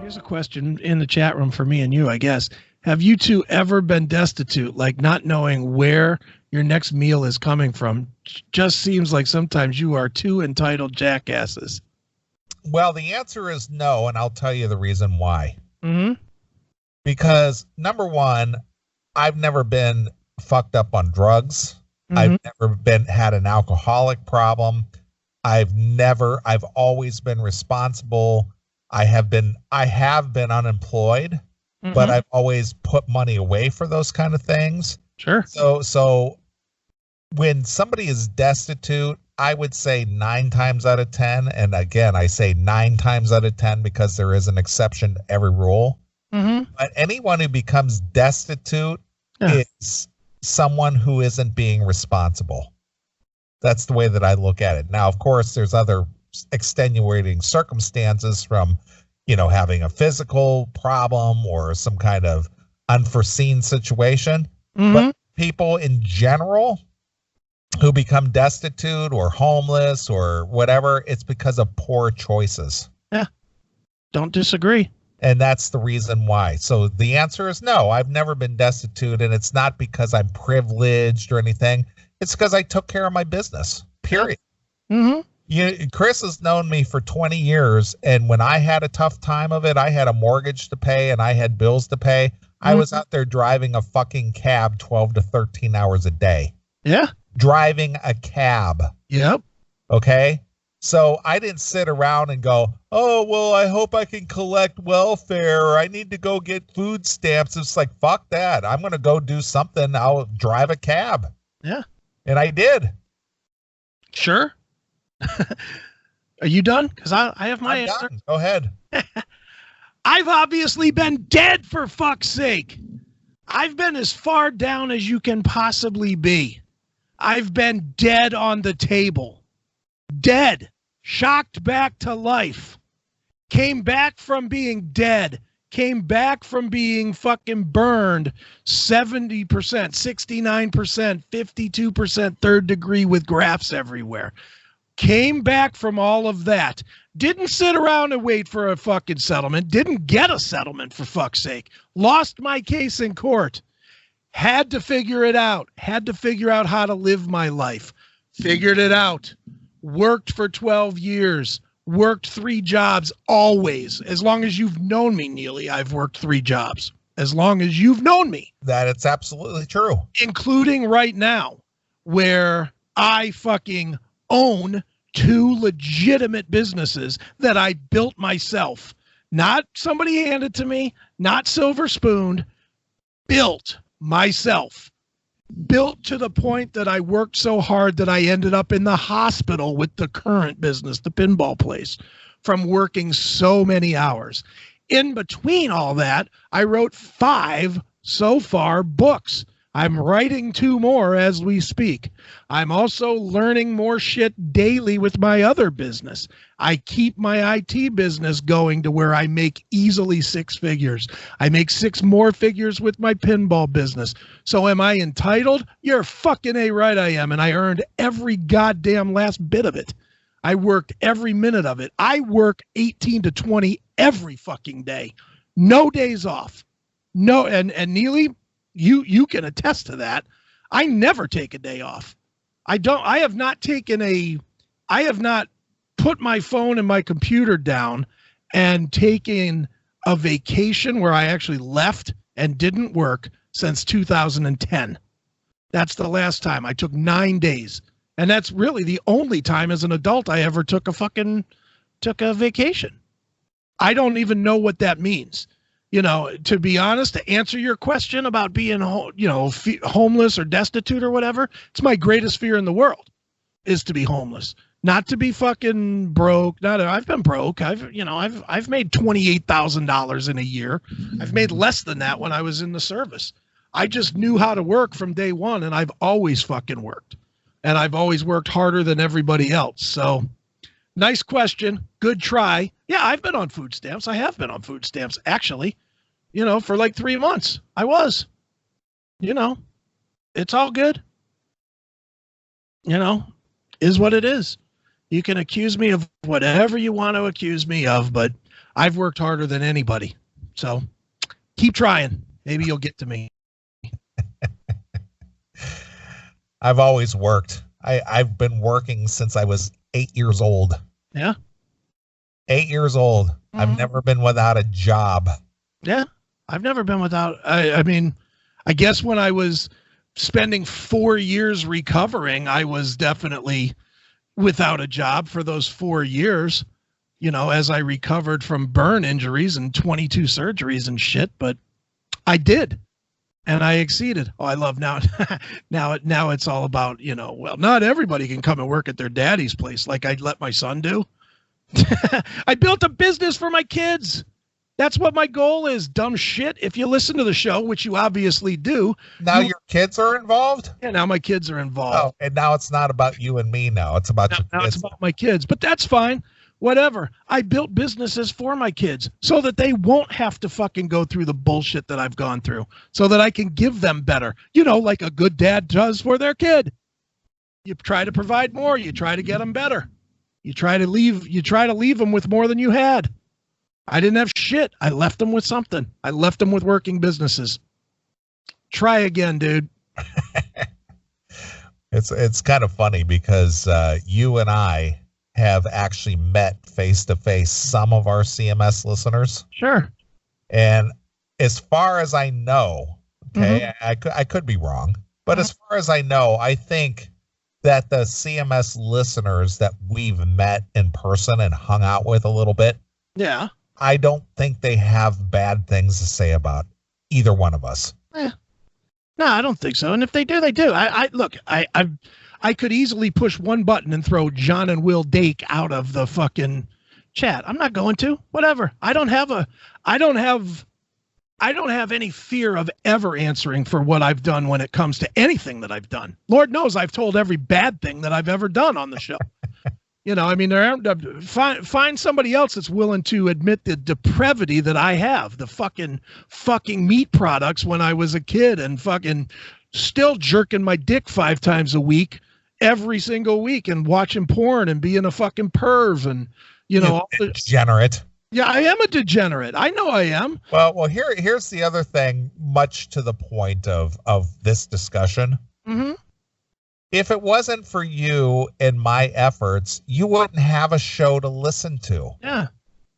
Here's a question in the chat room for me and you, I guess. Have you two ever been destitute, like not knowing where your next meal is coming from? Just seems like sometimes you are two entitled jackasses. Well, the answer is no, and I'll tell you the reason why. Mm-hmm. Because number one, I've never been fucked up on drugs. Mm-hmm. I've never had an alcoholic problem. I've always been responsible. I have been unemployed, but I've always put money away for those kind of things. Sure. So when somebody is destitute, I would say 9 times out of 10, and again, I say 9 times out of 10 because there is an exception to every rule. Mm-hmm. But anyone who becomes destitute is someone who isn't being responsible. That's the way that I look at it. Now, of course, there's other extenuating circumstances from, having a physical problem or some kind of unforeseen situation. Mm-hmm. But people in general who become destitute or homeless or whatever, it's because of poor choices. Yeah. Don't disagree. And that's the reason why. So the answer is no, I've never been destitute, and it's not because I'm privileged or anything. It's because I took care of my business, period. Mm-hmm. Chris has known me for 20 years, and when I had a tough time of it, I had a mortgage to pay and I had bills to pay. I was out there driving a fucking cab 12 to 13 hours a day. Yeah. Driving a cab. Yep. Okay? So I didn't sit around and go, oh, well, I hope I can collect welfare, or I need to go get food stamps. It's like, fuck that. I'm going to go do something. I'll drive a cab. Yeah. And I did. Sure. Are you done? Because I have my I'm answer. done. Go ahead. I've obviously been dead, for fuck's sake. I've been as far down as you can possibly be. I've been dead on the table. Dead. Shocked back to life. Came back from being dead. Came back from being fucking burned 70%, 69%, 52% third degree with grafts everywhere. Came back from all of that. Didn't sit around and wait for a fucking settlement. Didn't get a settlement, for fuck's sake. Lost my case in court. Had to figure it out. Had to figure out how to live my life. Figured it out. Worked for 12 years. Worked 3 jobs always. As long as you've known me, Neeley, I've worked 3 jobs. As long as you've known me. That it's absolutely true. Including right now, where I fucking own 2 legitimate businesses that I built myself. Not somebody handed to me, not silver spooned. Built myself. Built to the point that I worked so hard that I ended up in the hospital with the current business, the pinball place, from working so many hours. In between all that, I wrote 5 so far books. I'm writing 2 more as we speak. I'm also learning more shit daily with my other business. I keep my IT business going to where I make easily 6 figures. I make 6 more figures with my pinball business. So am I entitled? You're fucking A right I am. And I earned every goddamn last bit of it. I worked every minute of it. I work 18 to 20 every fucking day. No days off. No, and Neeley, you can attest to that. I never take a day off. I have not put my phone and my computer down and taken a vacation where I actually left and didn't work since 2010. That's the last time. I took 9 days. And that's really the only time as an adult I ever took a vacation. I don't even know what that means. To be honest, to answer your question about being, homeless or destitute or whatever, it's my greatest fear in the world is to be homeless, not to be fucking broke. I've been broke. I've made $28,000 in a year. I've made less than that when I was in the service. I just knew how to work from day one, and I've always fucking worked, and I've always worked harder than everybody else. So nice question. Good try. Yeah, I've been on food stamps. I have been on food stamps, actually, for like 3 months. I was, it's all good. you know, is what it is. You can accuse me of whatever you want to accuse me of, but I've worked harder than anybody. So keep trying. Maybe you'll get to me. I've always worked. I've been working since I was 8 years old. Yeah. 8 years old. Mm-hmm. I've never been without a job. Yeah. I've never been without. I mean, I guess when I was spending 4 years recovering, I was definitely without a job for those 4 years, you know, as I recovered from burn injuries and 22 surgeries and shit. But I did. And I exceeded. Oh, I love now. now it's all about, you know, well, not everybody can come and work at their daddy's place like I'd let my son do. I built a business for my kids. That's what my goal is. Dumb shit. If you listen to the show, which you obviously do. Now your kids are involved? Yeah, now my kids are involved. Oh, and now it's not about you and me now. It's about your kids. Now it's about my kids. But that's fine. Whatever. I built businesses for my kids so that they won't have to fucking go through the bullshit that I've gone through, so that I can give them better, you know, like a good dad does for their kid. You try to provide more. You try to get them better. You try to leave them with more than you had. I didn't have shit. I left them with something. I left them with working businesses. Try again, dude. It's kind of funny because you and I have actually met face-to-face some of our CMS listeners. Sure. And as far as I know, okay, I could be wrong, but as far as I know, I think that the CMS listeners that we've met in person and hung out with a little bit, yeah, I don't think they have bad things to say about either one of us. No, I don't think so. And if they do, they do. I could easily push one button and throw John and Will Dake out of the fucking chat. I'm not going to. Whatever. I don't have any fear of ever answering for what I've done when it comes to anything that I've done. Lord knows I've told every bad thing that I've ever done on the show. You know, I mean, find somebody else that's willing to admit the depravity that I have, the fucking meat products when I was a kid and fucking still jerking my dick 5 times a week, every single week, and watching porn and being a fucking perv and, you know, all degenerate. Yeah, I am a degenerate. I know I am. Well, here's the other thing, much to the point of this discussion. Mm-hmm. If it wasn't for you and my efforts, you wouldn't have a show to listen to. Yeah.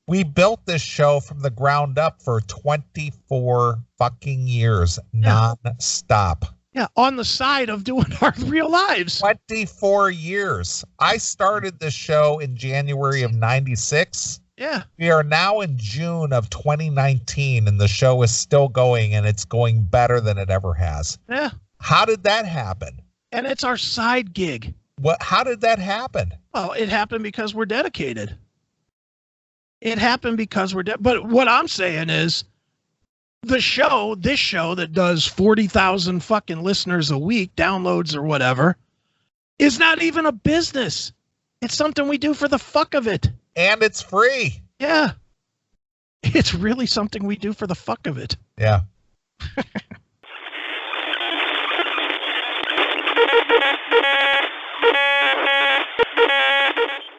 We built this show from the ground up for 24 fucking years, non-stop. Yeah, on the side of doing our real lives. 24 years. I started this show in January of 96. Yeah. We are now in June of 2019, and the show is still going, and it's going better than it ever has. Yeah. How did that happen? And it's our side gig. How did that happen? Well, it happened because we're dedicated. It happened because but what I'm saying is this show that does 40,000 fucking listeners a week, downloads or whatever, is not even a business. It's something we do for the fuck of it. And it's free. Yeah. It's really something we do for the fuck of it. Yeah.